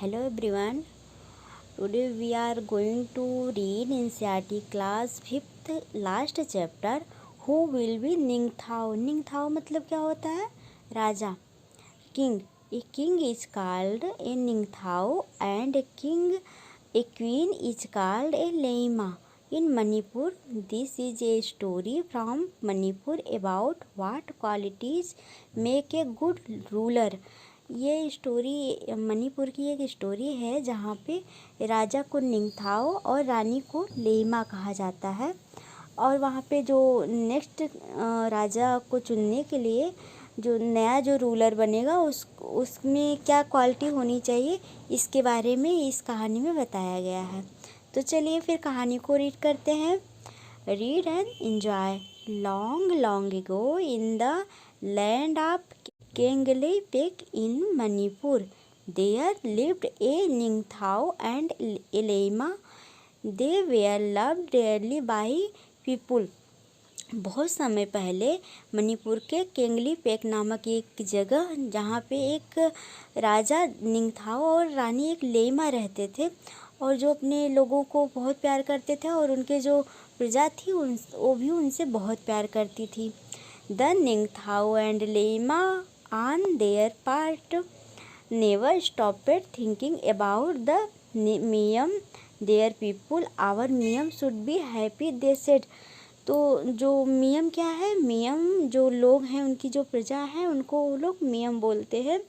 Hello everyone. Today we are going to read NCERT class 5th last chapter. Who will be Ningthao? Ningthao मतलब क्या होता है? राजा. King. A king is called a Ningthao and a queen is called a Leima. In Manipur, this is a story from Manipur about what qualities make a good ruler. ये story Manipur की एक story है जहाँ पे राजा को निंगथाओ और रानी को lemma कहा जाता है। और वहाँ पे जो नेक्स्ट राजा को चुनने के लिए जो नया जो रूलर बनेगा उसमें क्या क्वालिटी होनी चाहिए, इसके बारे में इस कहानी में बताया गया है। तो चलिए फिर कहानी को रीड करते हैं। Read and enjoy. Long long ago in the land of Kenglipek in Manipur, there lived a Ningthao and a Leima. They were loved dearly by people. बहुत समय पहले मणिपुर के केंगलीपेक नामक एक जगह जहाँ पे एक राजा निंगथाओ और रानी एक लेमा रहते थे और जो अपने लोगों को बहुत प्यार करते थे और उनके जो प्रजा थी वो भी उनसे बहुत प्यार करती थी। The Ningthou and Lema on their part never stopped thinking about the Miyam. Their people, our Miyam should be happy, they said. तो जो मियम क्या है? मियम जो लोग हैं, उनकी जो प्रजा है उनको वो लोग मियम बोलते हैं।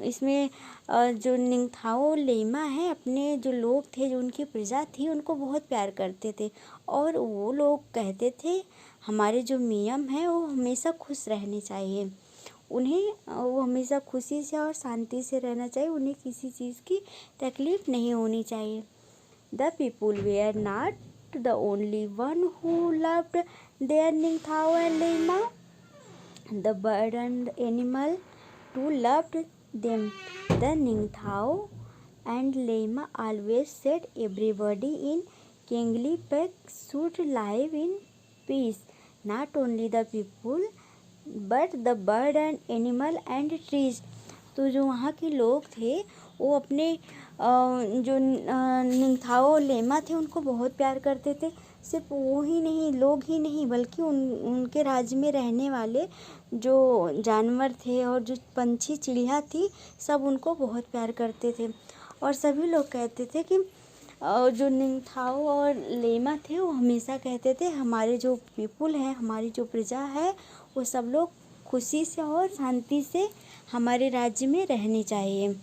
इसमें जो निंगथाओ लेमा है अपने जो लोग थे, जो उनकी प्रजा थी, उनको बहुत प्यार करते थे और वो लोग कहते थे हमारे जो मियम हैं वो हमेशा खुश रहने चाहिए, उन्हें वो हमेशा खुशी से और शांति से रहना चाहिए, उन्हें किसी चीज़ की तकलीफ़ नहीं होनी चाहिए। The people were not the only one who loved their Ningthou and Lema, the bird and animal too loved them. The Ningthou and Lema always said everybody in Kangleipak should live in peace, not only the people but the bird and animal and trees. तो जो वहाँ के लोग थे वो अपने जो निंगथाओ lemma थे उनको बहुत प्यार करते थे। सिर्फ वो ही नहीं, लोग ही नहीं, बल्कि उनके राज्य में रहने वाले जो जानवर थे और जो पंछी चिड़िया थी, सब उनको बहुत प्यार करते थे। और सभी लोग कहते थे कि जो निंगथाओ और लेमा थे वो हमेशा कहते थे हमारे जो पीपुल हैं, हमारी जो प्रजा है, वो सब लोग खुशी से और शांति से हमारे राज्य में रहने चाहिए।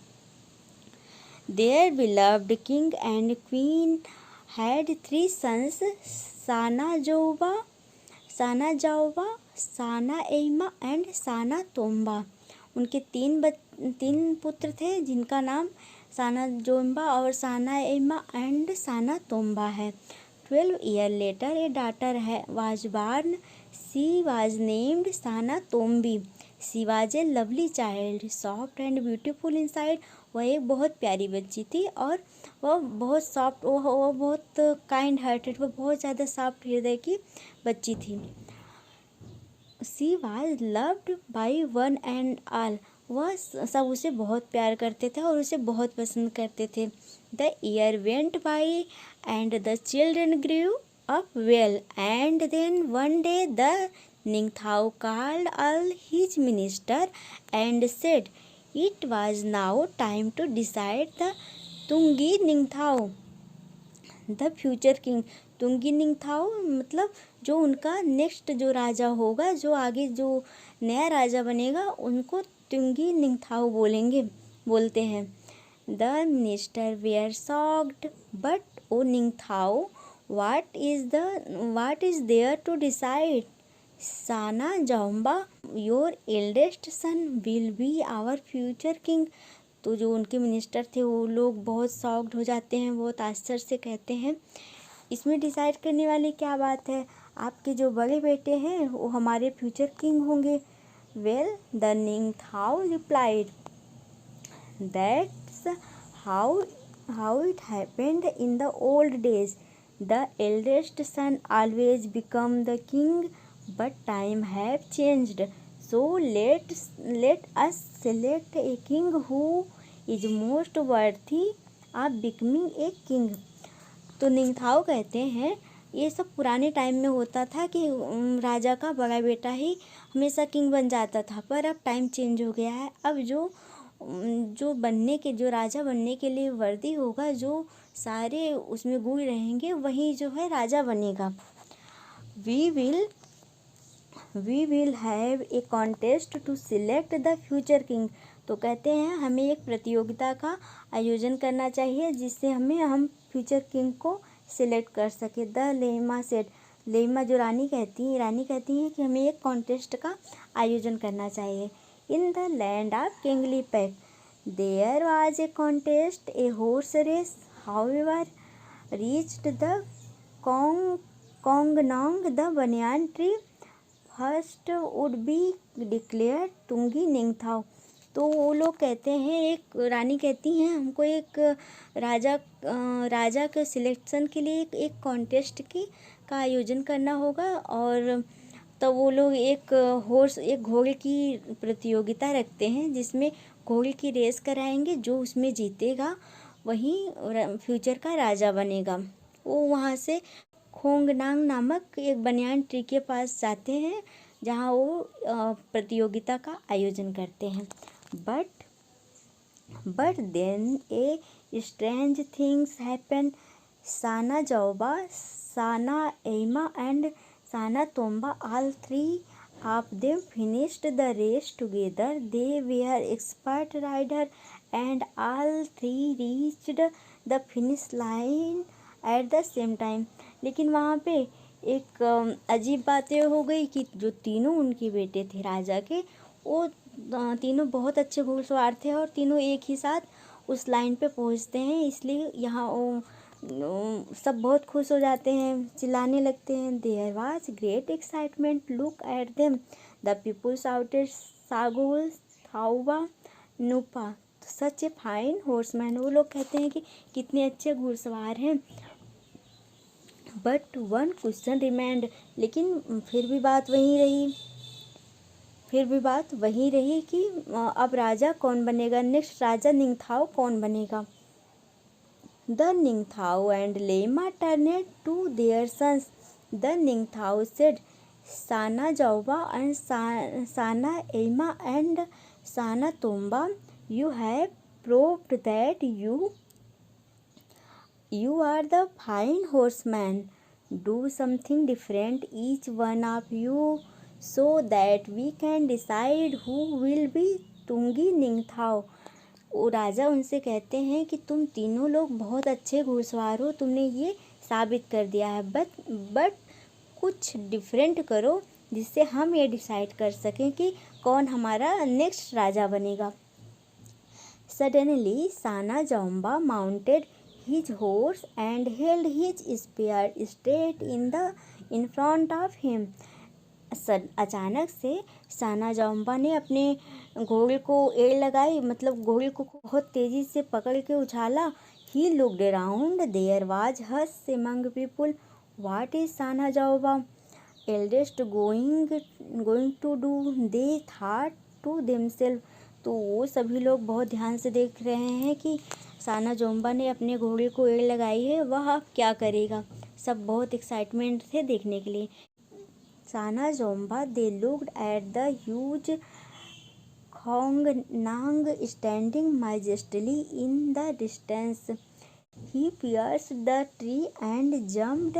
Their beloved king and queen had 3 sons, Sana जाओबा, Sana Ema and Sana तोम्बा. उनके तीन पुत्र थे जिनका नाम साना जोम्बा और साना एमा एंड साना तोम्बा है. 12 years later a daughter was born. She was named Sana Tombi. She was a lovely child, soft and beautiful inside. वह एक बहुत प्यारी बच्ची थी और वह बहुत सॉफ्ट, वह बहुत काइंड हार्टेड, वह बहुत ज़्यादा सॉफ्ट हृदय की बच्ची थी. She was loved by one and all. वह सब उसे बहुत प्यार करते थे और उसे बहुत पसंद करते थे. The year went by and the children grew up well, and then one day the Ningthao called all his minister and said it was now time to decide the Tungi Ningthao, the future king. Tungi निंगथाओ मतलब जो उनका next जो राजा होगा, जो आगे जो नया राजा बनेगा, उनको तुंगी निंगथाओ बोलते हैं. The minister were shocked but oh Ningthou what is there to decide. Sana Jaomba your eldest son will be our future king. तो जो उनके मिनिस्टर थे वो लोग बहुत शॉक्ड हो जाते हैं, बहुत आश्चर्य से कहते हैं इसमें डिसाइड करने वाली क्या बात है, आपके जो बड़े बेटे हैं वो हमारे फ्यूचर किंग होंगे. Well the Ningthou replied that's how it happened in the old days. The eldest son always become the king but time have changed, so let us select a king who is most worthy of becoming a king. तो निंगथाओ कहते हैं ये सब पुराने time में होता था कि राजा का बड़ा बेटा ही हमेशा किंग बन जाता था, पर अब टाइम चेंज हो गया है। अब जो राजा बनने के लिए वर्दी होगा, जो सारे उसमें गुण रहेंगे, वही जो है राजा बनेगा। We will have a contest to select the future king. तो कहते हैं हमें एक प्रतियोगिता का आयोजन करना चाहिए जिससे हम फ्यूचर किंग को सिलेक्ट कर सके। द लेमा सेड, लेमा जो रानी कहती हैं कि हमें एक कॉन्टेस्ट का आयोजन करना चाहिए। In the land of Kangleipak there was a contest, a horse race however reached the khongnang the banyan tree first would be declare Tungi Ningthou. तो वो लोग कहते हैं, एक रानी कहती हैं हमको एक राजा के सिलेक्शन के लिए एक कॉन्टेस्ट का आयोजन करना होगा, और तो वो लोग एक घोड़े की प्रतियोगिता रखते हैं जिसमें घोड़े की रेस कराएंगे। जो उसमें जीतेगा वही फ्यूचर का राजा बनेगा। वो वहाँ से खोंगनांग नामक एक बनियान ट्री के पास जाते हैं जहाँ वो प्रतियोगिता का आयोजन करते हैं। But then a strange things happen. Sana Jouba, Sana Ema and Sana Tomba, all three of them finished the race together. They were expert riders and all three reached the finish line at the same time. लेकिन वहाँ पे एक अजीब बात ये हो गई कि जो तीनों उनके बेटे थे राजा के, वो तीनों बहुत अच्छे घुड़सवार थे और तीनों एक ही साथ उस लाइन पे पहुँचते हैं। इसलिए यहाँ सब बहुत खुश हो जाते हैं, चिल्लाने लगते हैं। There was great excitement, look at them, the people shouted sagol thouba nupa, such a fine horseman. वो लोग कहते हैं कि कितने अच्छे घुड़सवार हैं। बट वन क्वेश्चन रिमेंड, लेकिन फिर भी बात वही रही कि अब राजा कौन बनेगा, नेक्स्ट राजा निंगथाओ कौन बनेगा। The Ningthao and Lema turned to their sons. The Ningthao said, Sana Jauba and Sana Ema and Sana Tomba, you have proved that you are the fine horseman. Do something different, each one of you, so that we can decide who will be Tungi Ningthao. वो राजा उनसे कहते हैं कि तुम तीनों लोग बहुत अच्छे घुड़सवार हो, तुमने ये साबित कर दिया है, बट कुछ डिफरेंट करो जिससे हम ये डिसाइड कर सकें कि कौन हमारा नेक्स्ट राजा बनेगा। Suddenly Sana Jaomba mounted his horse and held his spear straight in front of him. अचानक से साना जौम्बा ने अपने घोड़े को एड़ लगाई, मतलब घोड़े को बहुत तेजी से पकड़ के उछाला। He looked around, there was hush among people, what is Sana Jouba eldest going to do, they thought to themself. तो वो सभी लोग बहुत ध्यान से देख रहे हैं कि साना जौम्बा ने अपने घोड़े को एड़ लगाई है, वह अब क्या करेगा। सब बहुत एक्साइटमेंट थे देखने के लिए। Sana Jomba, they looked at the huge Khongnang standing majestically in the distance. He pierced the tree and jumped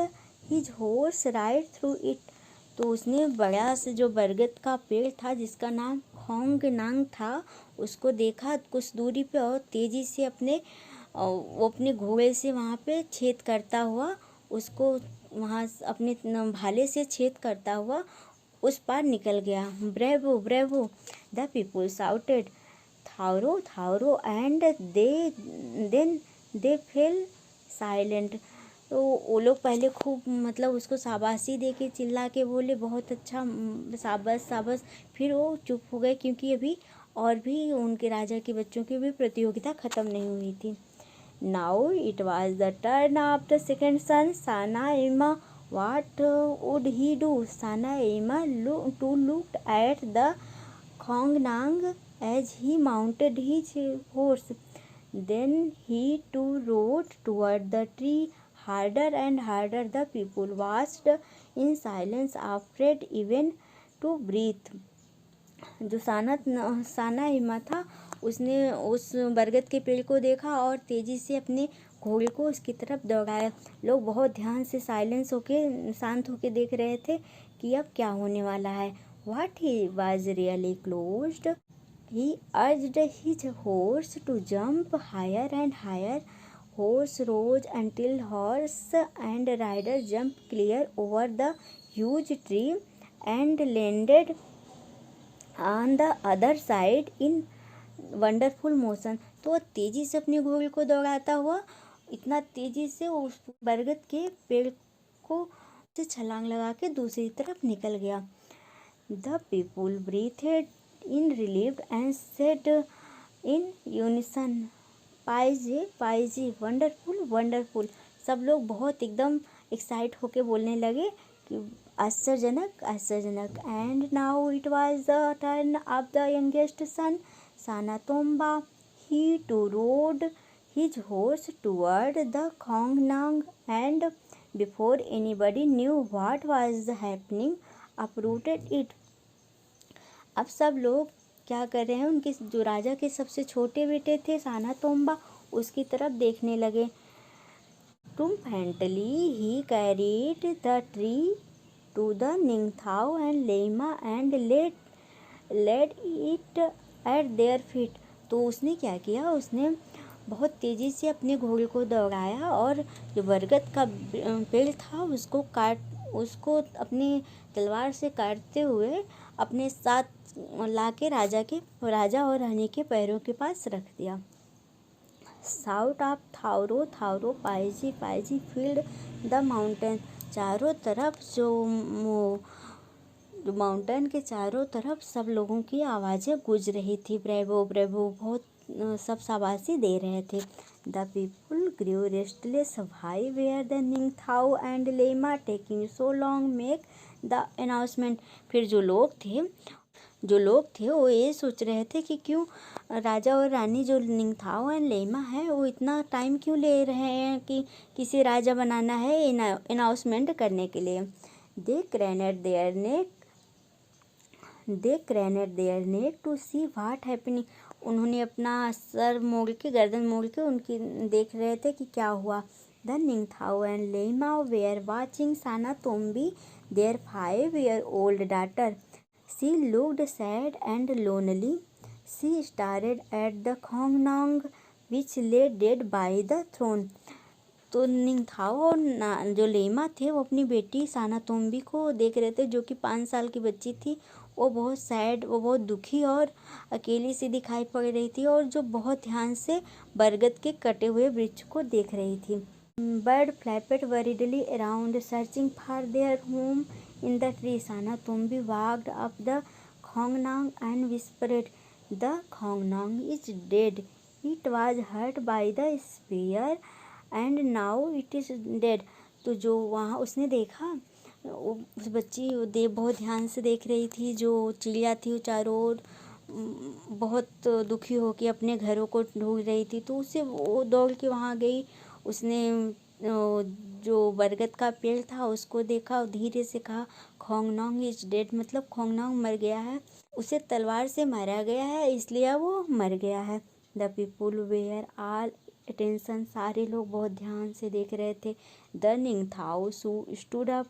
his horse right through it. तो उसने बड़ा से जो बरगद का पेड़ था जिसका नाम खोंगनांग था, उसको देखा कुछ दूरी पे और तेज़ी से वो अपने घोड़े से वहाँ पे छेद करता हुआ, उसको वहाँ अपने भाले से छेद करता हुआ उस पार निकल गया। Bravo bravo, the people shouted thouro thouro and then they fell silent. तो वो लोग पहले खूब मतलब उसको शाबाशी दे के चिल्ला के बोले बहुत अच्छा, शाबाश शाबाश। फिर वो चुप हो गए क्योंकि अभी और भी उनके राजा के बच्चों की भी प्रतियोगिता ख़त्म नहीं हुई थी। Now it was the turn of the second son, Sana Ema. What would he do? Sana Ema looked at the Khongnang as he mounted his horse. Then he too rode toward the tree. Harder and harder the people watched in silence, afraid even to breathe. जो साना हिम्मत था, उसने उस बरगद के पेड़ को देखा और तेजी से अपने घोड़े को उसकी तरफ दौड़ाया। लोग बहुत ध्यान से शांत होके देख रहे थे कि अब क्या होने वाला है। What he was really closed. He urged his horse to jump higher and higher. Horse rose until horse and rider jumped clear over the huge tree and landed on the other side in wonderful motion. तो तेजी से अपने घोड़े को दौड़ाता हुआ इतना तेजी से उस बरगद के पेड़ को से छलांग लगा के दूसरी तरफ निकल गया। The people breathed in relief and said in unison, paije paije, wonderful wonderful. सब लोग बहुत एकदम एक्साइट होके बोलने लगे कि आश्चर्यजनक आश्चर्यजनक। And now it was the turn of the youngest son Sana Tomba. He too rode his horse toward the khongnang and before anybody knew what was happening uprooted it. अब सब लोग क्या कर रहे हैं, उनके जो राजा के सबसे छोटे बेटे थे साना तोम्बा, उसकी तरफ देखने लगे। Triumphantly he carried the tree to the Ningthou and Lema and laid it at their feet. तो उसने क्या किया, उसने बहुत तेज़ी से अपने घोड़े को दौड़ाया और जो बरगद का पेड़ था उसको अपनी तलवार से काटते हुए अपने साथ लाके राजा और रानी के पैरों के पास रख दिया। Shout of thouro thouro paije paije filled the mountain. चारों तरफ जो माउंटेन के चारों तरफ सब लोगों की आवाज़ें गूंज रही थी। ब्रेवो ब्रेवो बहुत सब शाबाशी दे रहे थे। The people grew restless, why were the Ningthou and Leima taking so long make the announcement. फिर जो लोग थे वो ये सोच रहे थे कि क्यों राजा और रानी जो निंगथाओ एंड लेमा है वो इतना टाइम क्यों ले रहे हैं कि किसी राजा बनाना है अनाउंसमेंट करने के लिए। They craned their neck to see what happening. उन्होंने अपना सर मोड़ के, गर्दन मोड़ के उनकी देख रहे थे कि क्या हुआ। The Ningthou and Leima were watching Sana Tombi their 5-year-old daughter. She looked sad and lonely. She stared at the Khongnong which lay dead by the throne. तो निंगथाओ और जो लेमा थे वो अपनी बेटी साना तोम्बी को देख रहे थे, जो कि 5 साल की बच्ची थी। वो बहुत सैड, वो बहुत दुखी और अकेली सी दिखाई पड़ रही थी और जो बहुत ध्यान से बरगद के कटे हुए वृक्ष को देख रही थी। Bird flapped worriedly around searching for their home in the tree. Sana Tombi walked up the Khongnang and whispered, "The Khongnang is dead. It was hurt by the spear and now it is dead." तो जो वहाँ उसने देखा, उस बच्ची बहुत ध्यान से देख रही थी। जो चिड़िया थी वो चारों ओर बहुत दुखी होकर अपने घरों को ढूंढ रही थी। तो उसे वो दौड़ के वहाँ गई। उसने जो बरगद का पेड़ था उसको देखा और धीरे से कहा, खोंगनोंग इज डेड, मतलब खोंगनोंग मर गया है, उसे तलवार से मारा गया है इसलिए वो मर गया है। The people were all attention, सारे लोग बहुत ध्यान से देख रहे थे। द निंगथाओ स्टूड अप,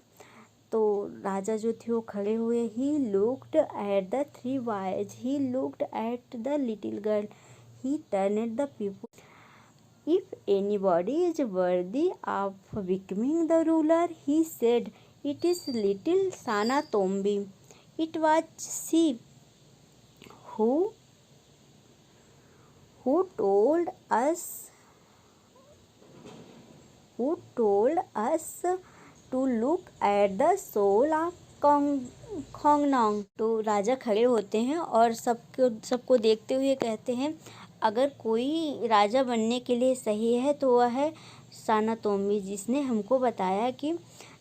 तो राजा जो थे वो खड़े हुए। He looked at the 3 boys, he looked at the little girl, he turned the people. If anybody is worthy of becoming the ruler, he said, it is little Sana Tombi. It was she who told us to look at the soul of खोंगनोंग। तो राजा खड़े होते हैं और सबको देखते हुए कहते हैं, अगर कोई राजा बनने के लिए सही है तो वह है साना तोम्बी, जिसने हमको बताया कि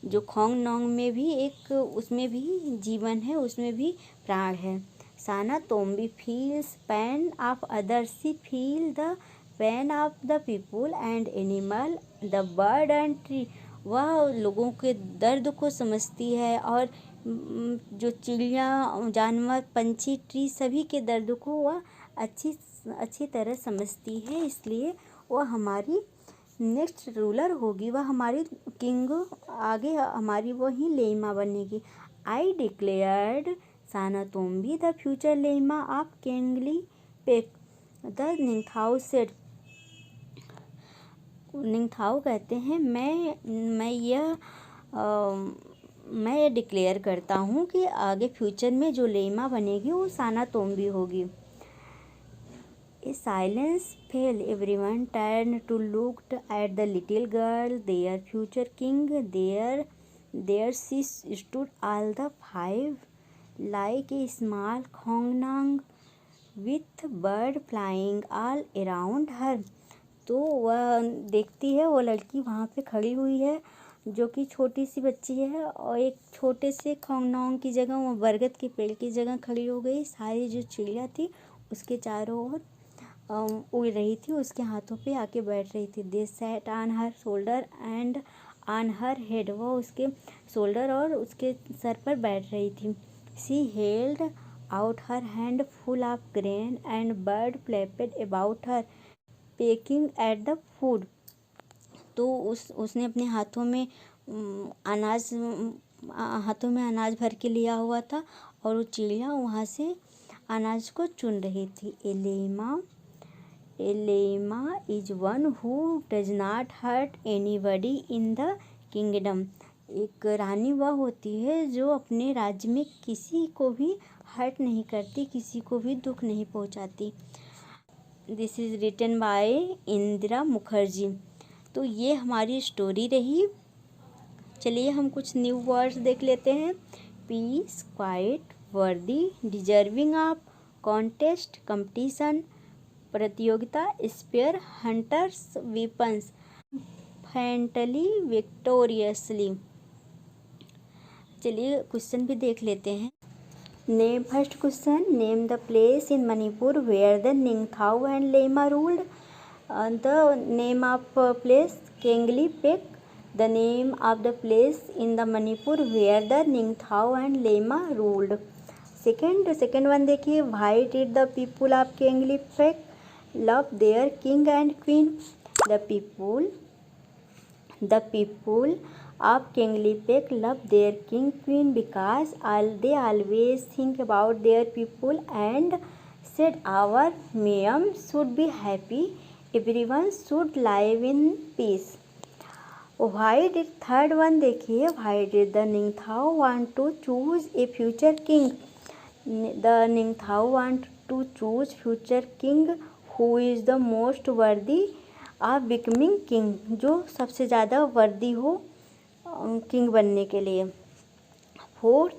जो खोंगनोंग में भी उसमें भी जीवन है, उसमें भी प्राण है। Sana Tombi feels pain of others, she feel the pain of the people and animal, the bird and tree. वह लोगों के दर्द को समझती है और जो चिड़िया, जानवर, पंछी, ट्री, सभी के दर्द को वह अच्छी तरह समझती है, इसलिए वह हमारी नेक्स्ट रूलर होगी, वह हमारी किंग, आगे हमारी वही लेइमा बनेगी। I declared Sanatombi the future Leima of Kangleipak, the Ningthou said. Ningthou कहते हैं मैं ये डिक्लेयर करता हूँ कि आगे फ्यूचर में जो लेइमा बनेगी वो सानातोम्बी होगी। A silence fell. Everyone turned to look at the little girl, their future king. There she stood, all the five, like a small khongnang, with bird flying all around her. तो वह देखती है, वो लड़की वहाँ पे खड़ी हुई है जो कि छोटी सी बच्ची है, और एक छोटे से खोंगनोंग की जगह, वो बरगद के पेड़ की जगह खड़ी हो गई। सारी जो चिड़िया थी उसके चारों ओर उड़ रही थी, उसके हाथों पे आके बैठ रही थी। They sat on her shoulder and on her head, वो उसके शोल्डर और उसके सर पर बैठ रही थी। She held out her hand full of grain and bird flapped about her pecking at the food. तो उसने अपने हाथों में अनाज भर के लिया हुआ था और वो चिड़िया वहाँ से अनाज को चुन रही थी। एलेमा is one who does not hurt anybody in the kingdom. एक रानी वह होती है जो अपने राज्य में किसी को भी हर्ट नहीं करती, किसी को भी दुख नहीं पहुंचाती। This is written by Indira Mukherjee. तो ये हमारी स्टोरी रही। चलिए हम कुछ न्यू वर्ड्स देख लेते हैं। Peace, quiet, worthy, deserving of, contest, competition, प्रतियोगिता, spear, hunters, weapons, faintly, victoriously. चलिए क्वेश्चन भी देख लेते हैं। Name, first question, name the place in Manipur where the Ningthou and Leima ruled. The name of place Kangleipak. The name of the place in the Manipur where the Ningthou and Leima ruled. Second one देखिए, why did the people of Kangleipak love their king and queen? The people of Kenglipek love their king queen because they always think about their people and said our mayhem should be happy, everyone should live in peace. Why did third one देखिए, why did the Ningthao want to choose a future king? The Ningthao want to choose future king who is the most worthy of becoming king, जो सबसे ज़्यादा वर्दी हो king बनने के लिए। Fourth,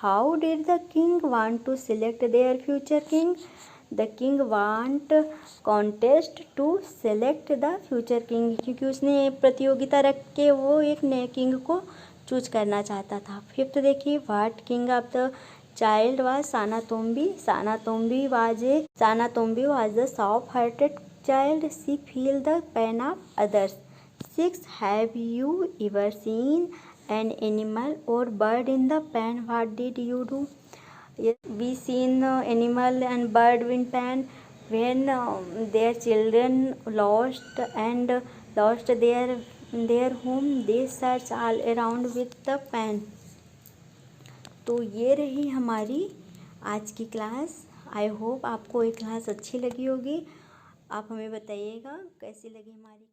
how did the king want to select their future king? The king want contest to select the future king, क्योंकि उसने प्रतियोगिता रख के वो एक नए किंग को चूज करना चाहता था। फिफ्थ देखिए, what king of the child was Sanatombi. Sanatombi was the soft-hearted child. She feel the pain of others. 6. Have you ever seen an animal or bird in the pain? What did you do? Yes, we seen animal and bird in pain when their children lost their home. They search all around with the pain. तो ये रही हमारी आज की class. I hope आपको ये class अच्छी लगी होगी। आप हमें बताइएगा कैसी लगी हमारी